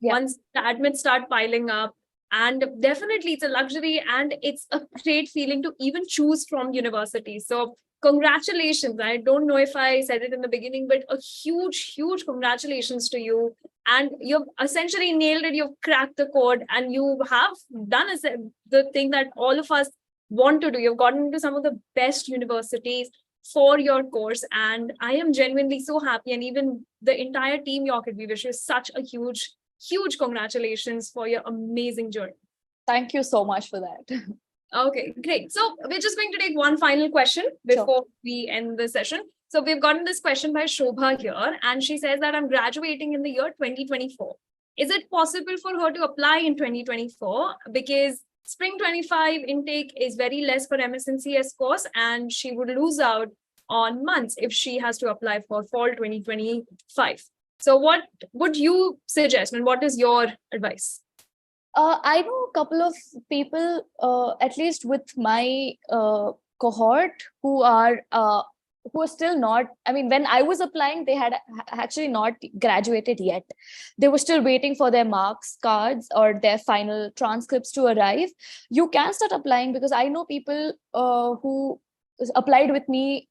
once the admits start piling up. And definitely it's a luxury, and it's a great feeling to even choose from universities. So congratulations. I don't know if I said it in the beginning, but a huge congratulations to you. And you've essentially nailed it. You've cracked the code, and you have done the thing that all of us want to do. You've gotten into some of the best universities for your course. And I am genuinely so happy. And even the entire team Yocket, we wish you such a huge congratulations for your amazing journey. Thank you so much for that. Okay, great. So we're just going to take one final question before we end the session. So we've gotten this question by Shobha here, and she says that I'm graduating in the year 2024. Is it possible for her to apply in 2024? Because spring 25 intake is very less for MS&CS course, and she would lose out on months if she has to apply for fall 2025. So what would you suggest, and what is your advice? I know a couple of people, at least with my cohort, who are still not, when I was applying, they had actually not graduated yet. They were still waiting for their marks cards or their final transcripts to arrive. You can start applying, because I know people who applied with me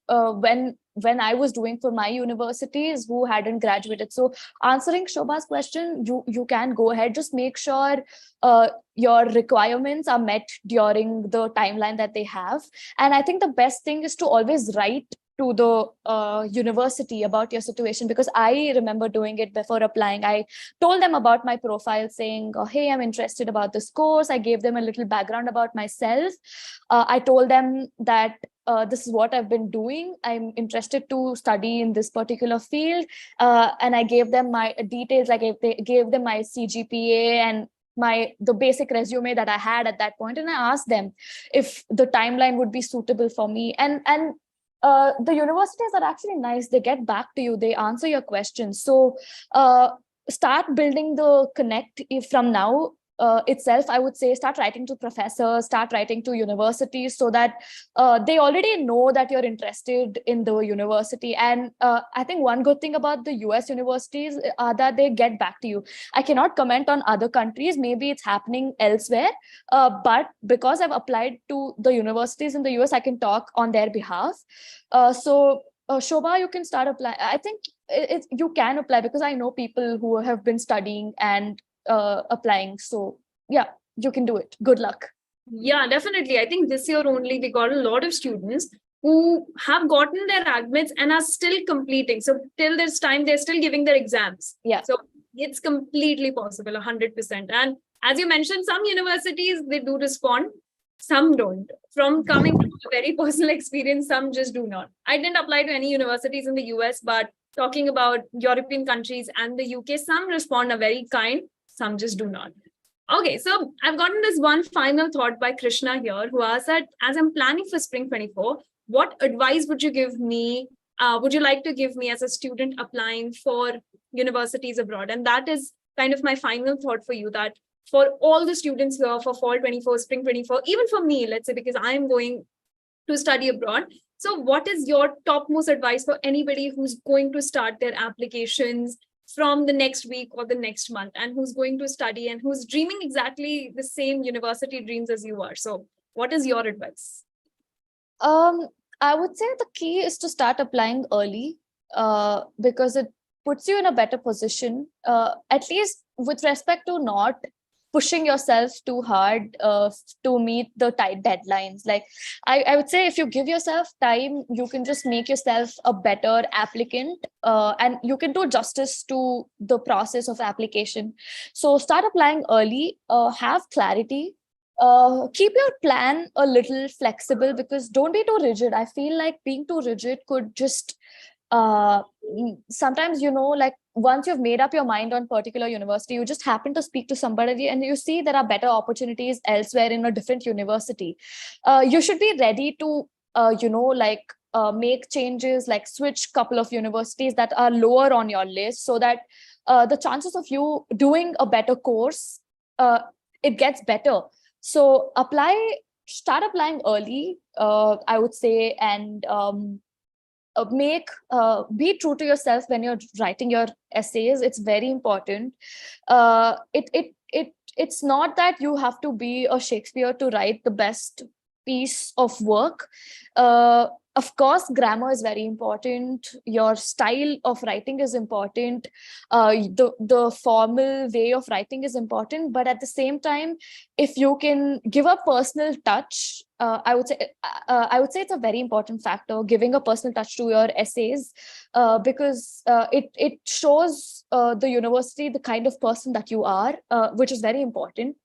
when I was doing for my universities who hadn't graduated. So answering Shobha's question, you can go ahead. Just make sure your requirements are met during the timeline that they have. And I think the best thing is to always write to the university about your situation, because I remember doing it before applying. I told them about my profile, saying, oh, hey, I'm interested about this course. I gave them a little background about myself. I told them that this is what I've been doing. I'm interested to study in this particular field. And I gave them my details. I gave them my CGPA and the basic resume that I had at that point. And I asked them if the timeline would be suitable for me. And the universities are actually nice. They get back to you. They answer your questions. So start building the connect from now itself. I would say start writing to professors, start writing to universities, so that they already know that you're interested in the university. And I think one good thing about the US universities are that they get back to you. I cannot comment on other countries, maybe it's happening elsewhere, but because I've applied to the universities in the US, I can talk on their behalf. Shobha, you can start applying. I think you can apply, because I know people who have been studying and applying. So yeah, you can do it. Good luck. Yeah, definitely. I think this year only we got a lot of students who have gotten their admits and are still completing. So till this time, they're still giving their exams. Yeah. So it's completely possible, 100%. And as you mentioned, some universities, they do respond, some don't. From coming from a very personal experience, some just do not. I didn't apply to any universities in the US, but talking about European countries and the UK, some respond are very kind, some just do not. Okay, so I've gotten this one final thought by Krishna here, who asked that as I'm planning for Spring 24, what advice would you give me? Would you like to give me as a student applying for universities abroad? And that is kind of my final thought for you, that for all the students here for Fall 24, Spring 24, even for me, let's say, because I'm going to study abroad. So what is your topmost advice for anybody who's going to start their applications from the next week or the next month, and who's going to study and who's dreaming exactly the same university dreams as you are? So what is your advice? I would say the key is to start applying early, because it puts you in a better position, at least with respect to not pushing yourself too hard to meet the tight deadlines. Like I would say, if you give yourself time, you can just make yourself a better applicant, and you can do justice to the process of application. So start applying early, have clarity, keep your plan a little flexible, because don't be too rigid. I feel like being too rigid could just sometimes, like once you've made up your mind on particular university, you just happen to speak to somebody and you see there are better opportunities elsewhere in a different university. You should be ready to make changes, like switch couple of universities that are lower on your list, so that the chances of you doing a better course, it gets better. So start applying early, I would say, and be true to yourself when you're writing your essays. It's very important. It's not that you have to be a Shakespeare to write the best piece of work. Of course, grammar is very important. Your style of writing is important. The formal way of writing is important. But at the same time, if you can give a personal touch, I would say it's a very important factor, giving a personal touch to your essays, because it shows the university the kind of person that you are, which is very important.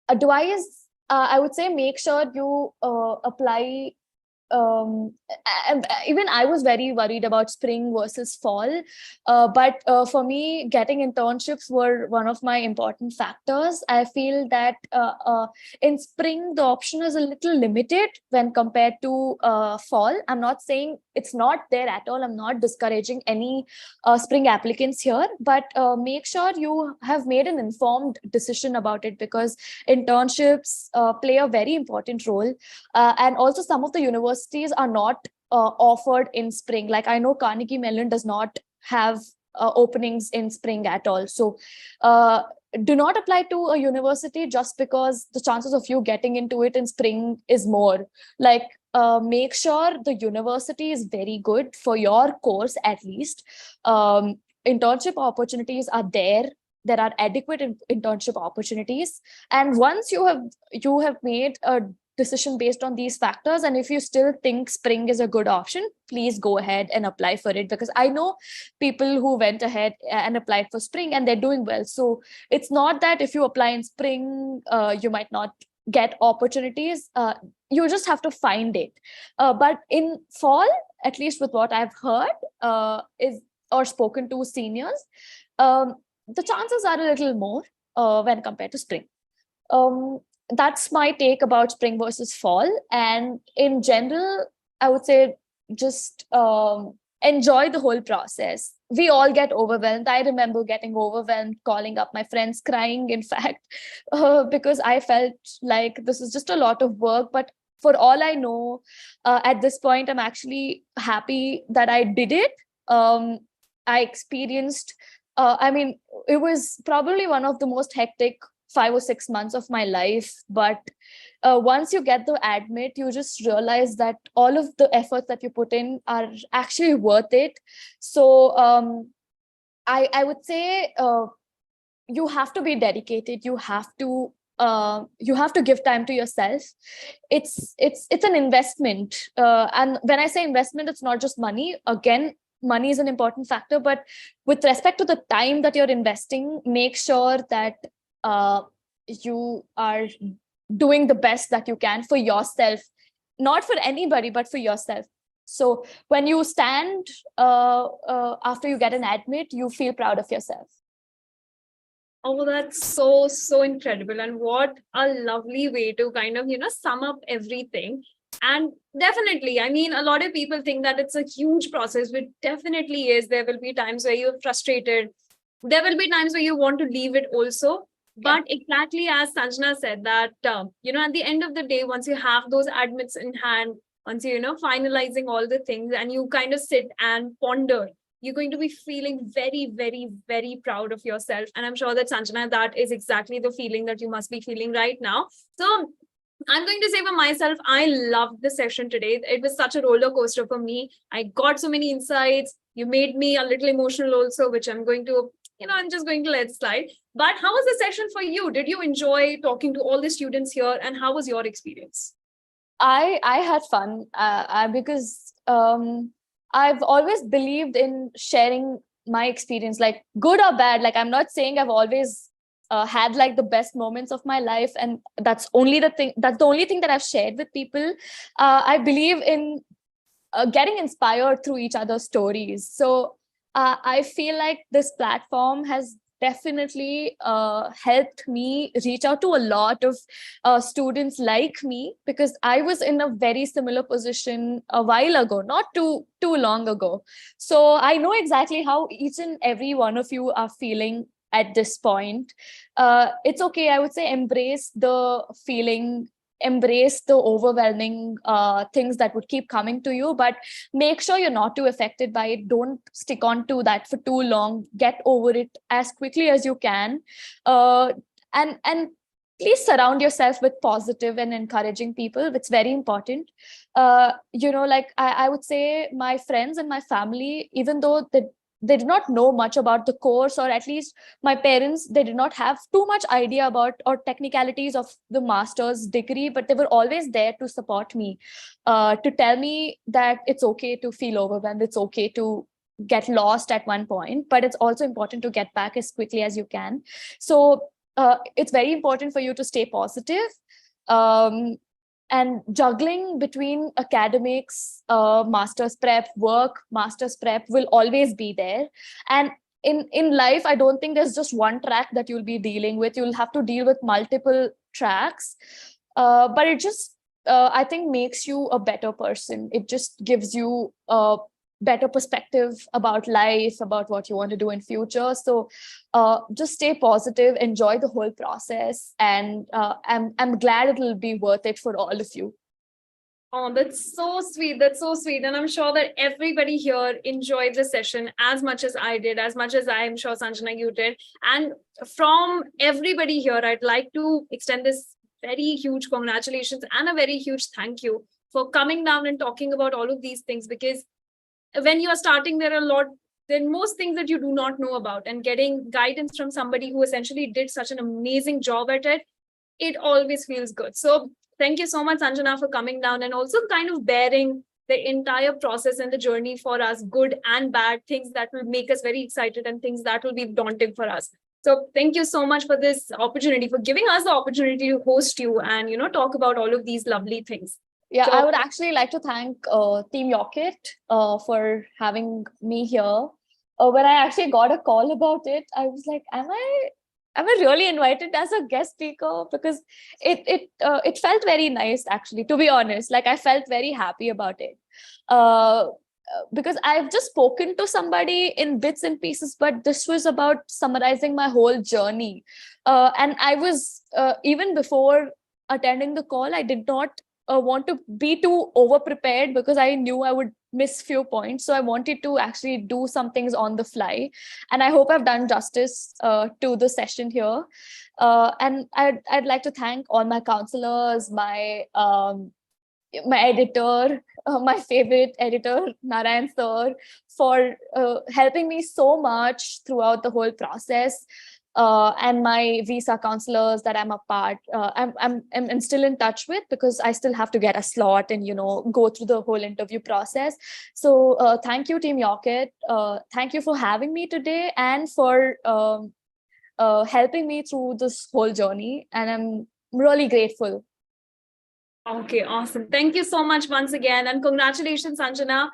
Advice, I would say, make sure you apply. Even I was very worried about spring versus fall, but for me, getting internships were one of my important factors. I feel that in spring, the option is a little limited when compared to fall. I'm not saying it's not there at all. I'm not discouraging any spring applicants here, but make sure you have made an informed decision about it, because internships play a very important role. And also, some of the universities are not offered in spring. Like I know Carnegie Mellon does not have openings in spring at all. So do not apply to a university just because the chances of you getting into it in spring is more. Like make sure the university is very good for your course, at least. Internship opportunities are there. There are adequate internship opportunities. And once you have made a decision based on these factors, and if you still think spring is a good option, please go ahead and apply for it, because I know people who went ahead and applied for spring and they're doing well. So it's not that if you apply in spring you might not get opportunities. You just have to find it. But in fall, at least with what I've heard is or spoken to seniors, the chances are a little more when compared to spring. That's my take about spring versus fall. And in general, I would say just enjoy the whole process. we all get overwhelmed. I remember getting overwhelmed, calling up my friends, crying, in fact, because I felt like this is just a lot of work. But for all I know, at this point, I'm actually happy that I did it. I experienced, I mean, it was probably one of the most hectic 5 or 6 months of my life. But once you get the admit, you just realize that all of the efforts that you put in are actually worth it. So I would say you have to be dedicated. You have to give time to yourself. It's an investment, and when I say investment, it's not just money. Again, money is an important factor, but with respect to the time that you're investing, make sure that you are doing the best that you can for yourself, not for anybody, but for yourself. So when you stand after you get an admit, you feel proud of yourself. Oh, that's so, so incredible. And what a lovely way to kind of, sum up everything. And definitely, I mean, a lot of people think that it's a huge process, which definitely is. There will be times where you're frustrated. There will be times where you want to leave it also. But exactly as Sanjana said, that, at the end of the day, once you have those admits in hand, once finalizing all the things and you kind of sit and ponder, you're going to be feeling very, very, very proud of yourself. And I'm sure that Sanjana, that is exactly the feeling that you must be feeling right now. So I'm going to say for myself, I loved the session today. It was such a roller coaster for me. I got so many insights. You made me a little emotional also, which I'm going to, I'm just going to let slide. But how was the session for you? Did you enjoy talking to all the students here? And how was your experience? I had fun because I've always believed in sharing my experience, like good or bad. Like, I'm not saying I've always had like the best moments of my life, and that's the only thing that I've shared with people. I believe in getting inspired through each other's stories. So I feel like this platform has definitely helped me reach out to a lot of students like me, because I was in a very similar position a while ago, not too long ago. So I know exactly how each and every one of you are feeling at this point. It's okay. I would say embrace the feeling, embrace the overwhelming things that would keep coming to you, but make sure you're not too affected by it. Don't stick on to that for too long. Get over it as quickly as you can. And please surround yourself with positive and encouraging people. It's very important. Like I would say my friends and my family, even though they did not know much about the course, or at least my parents, they did not have too much idea about or technicalities of the master's degree, but they were always there to support me, to tell me that it's okay to feel overwhelmed, it's okay to get lost at one point, but it's also important to get back as quickly as you can. So it's very important for you to stay positive. And juggling between academics, master's prep, work, master's prep will always be there. And in life, I don't think there's just one track that you'll be dealing with. You'll have to deal with multiple tracks. But it just, I think, makes you a better person. It just gives you a better perspective about life, about what you want to do in future. So just stay positive, enjoy the whole process, and I'm glad it'll be worth it for all of you. Oh, that's so sweet. That's so sweet. And I'm sure that everybody here enjoyed the session as much as I did, as much as I'm sure, Sanjana, you did. And from everybody here, I'd like to extend this very huge congratulations and a very huge thank you for coming down and talking about all of these things, because when you are starting, there are most things that you do not know about, and getting guidance from somebody who essentially did such an amazing job at it, it always feels good. So thank you so much, Sanjana, for coming down and also kind of bearing the entire process and the journey for us, good and bad, things that will make us very excited and things that will be daunting for us. So thank you so much for this opportunity, for giving us the opportunity to host you and, talk about all of these lovely things. Yeah, So, I would actually like to thank Team Yocket for having me here. When I actually got a call about it, I was like, am I really invited as a guest speaker? Because it felt very nice, actually, to be honest. Like, I felt very happy about it. because I've just spoken to somebody in bits and pieces, but this was about summarizing my whole journey. And I was, even before attending the call, I did not want to be too over prepared because I knew I would miss few points. So I wanted to actually do some things on the fly. And I hope I've done justice to the session here. And I'd like to thank all my counselors, my editor, my favorite editor, Narayan sir, for helping me so much throughout the whole process. And my visa counselors that I'm a part, I'm still in touch with, because I still have to get a slot and go through the whole interview process. So thank you, Team Yocket. Thank you for having me today and for helping me through this whole journey. And I'm really grateful. Okay, awesome. Thank you so much once again. And congratulations, Sanjana.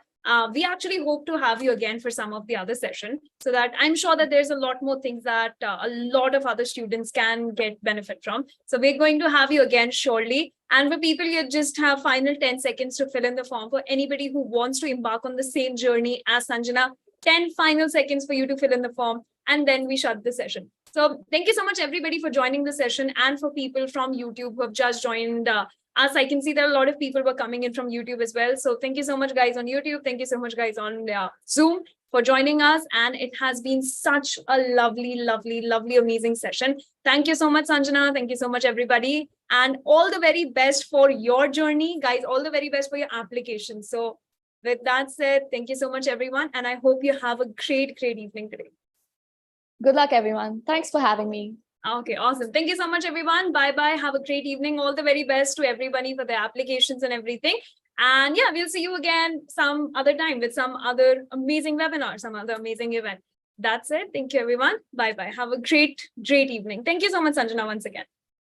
We actually hope to have you again for some of the other session, so that I'm sure that there's a lot more things that a lot of other students can get benefit from. So we're going to have you again shortly. And for people, you just have final 10 seconds to fill in the form. For anybody who wants to embark on the same journey as Sanjana, 10 final seconds for you to fill in the form, and then we shut the session. So thank you so much, everybody, for joining the session, and for people from YouTube who have just joined us. I can see that a lot of people were coming in from YouTube as well. So thank you so much, guys, on YouTube. Thank you so much, guys, on Zoom for joining us. And it has been such a lovely, lovely, lovely, amazing session. Thank you so much, Sanjana. Thank you so much, everybody. And all the very best for your journey, guys. All the very best for your application. So with that said, thank you so much, everyone. And I hope you have a great, great evening today. Good luck, everyone. Thanks for having me. Okay, awesome. Thank you so much, everyone. Bye-bye. Have a great evening. All the very best to everybody for their applications and everything. And yeah, we'll see you again some other time with some other amazing webinar, some other amazing event. That's it. Thank you, everyone. Bye-bye. Have a great, great evening. Thank you so much, Sanjana, once again.